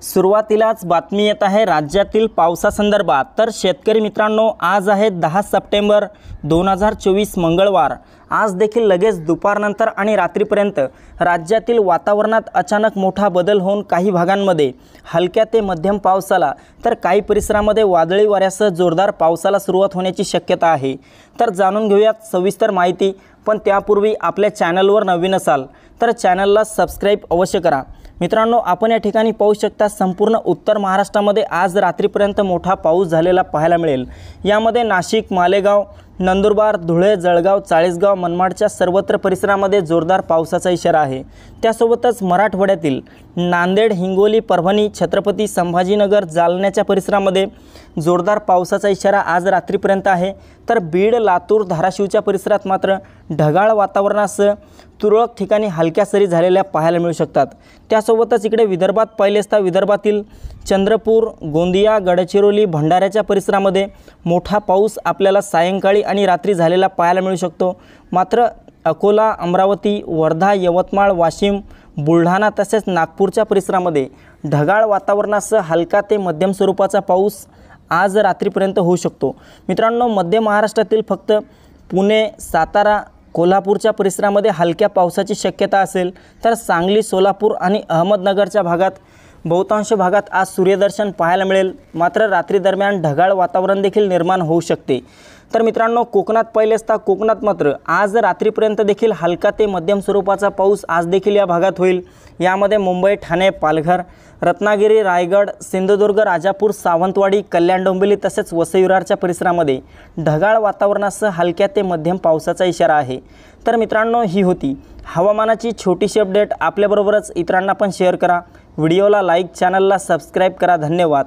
सुरुवातीलाच बातमी येत आहे राज्यातील पावसासंदर्भात। तर शेतकरी मित्रांनो, आज आहे 10 सप्टेंबर 2024 मंगळवार। आज देखील लगेच दुपारनंतर आणि रात्रीपर्यंत राज्यातील वातावरणात अचानक मोठा बदल होऊन काही भागांमध्ये हलक्या ते मध्यम पाऊस आला, तर काही परिसरामध्ये वादळी वाऱ्यासह जोरदार पावसाला सुरुवात होण्याची शक्यता आहे। तर जाणून घेऊयात सविस्तर माहिती, पण त्यापूर्वी आपल्या चॅनलवर नवीन असाल तर चॅनलला सबस्क्राइब अवश्य करा। मित्रांनो, आपण या ठिकाणी पाहू शकता संपूर्ण उत्तर महाराष्ट्रामध्ये आज रात्रीपर्यंत मोठा पाऊस झालेला पाहायला मिळेल। यामध्ये नाशिक, मालेगाव, नंदुरबार, धुळे, जळगाव, चाळीसगाव, मनमाडच्या सर्वत्र परिसरामध्ये जोरदार पावसाचा इशारा आहे। त्यासोबतच मराठवाड्यातील नांदेड, हिंगोली, परभणी, छत्रपती संभाजीनगर, जालन्याच्या परिसरामध्ये जोरदार पावसाचा इशारा आज रात्रीपर्यंत आहे। तर बीड, लातूर, धाराशिवच्या परिसरात मात्र ढगाळ वातावरणासह तुरळक ठिकाणी हलक्या सरी झालेल्या पाहायला मिळू शकतात। त्यासोबतच इकडे विदर्भात पाहिले असता विदर्भातील चंद्रपूर, गोंदिया, गडचिरोली, भंडाऱ्याच्या परिसरामध्ये मोठा पाऊस आपल्याला सायंकाळी आणि रात्री झालेला पाहायला मिळू शकतो। मात्र अकोला, अमरावती, वर्धा, यवतमाळ, वाशिम, बुलढाणा तसेच नागपूरच्या परिसरामध्ये ढगाळ वातावरणासह हलका ते मध्यम स्वरूपाचा पाऊस आज रात्रीपर्यंत होऊ शकतो। मित्रांनो, मध्य महाराष्ट्रातील फक्त पुणे, सातारा, कोल्हापूरच्या परिसरामध्ये हलक्या पावसाची शक्यता असेल, तर सांगली, सोलापूर आणि अहमदनगरच्या भागात बहुतांश भागात आज सूर्यदर्शन पाहायला मिळेल। मात्र रात्री दरम्यान ढगाळ वातावरण देखील निर्माण होऊ शकते। तर मित्रांनो, कोकणात पाहिले असता कोकणात मात्र आज रात्रीपर्यंत देखील हलका ते मध्यम स्वरूपाचा पाऊस आज देखील या भागात होईल। यामध्ये मुंबई, ठाणे, पालघर, रत्नागिरी, रायगड, सिंधुदुर्ग, राजापूर, सावंतवाडी, कल्याण, डोंबिवली तसेच वसई विरारच्या परिसरामध्ये ढगाळ वातावरणासह हलक्या ते मध्यम पावसाचा इशारा आहे। तर मित्रांनो, ही होती हवामानाची छोटीशी अपडेट। आपल्याबरोबरच इतरांना पण शेअर करा, व्हिडिओला लाईक, चॅनलला सबस्क्राईब करा। धन्यवाद।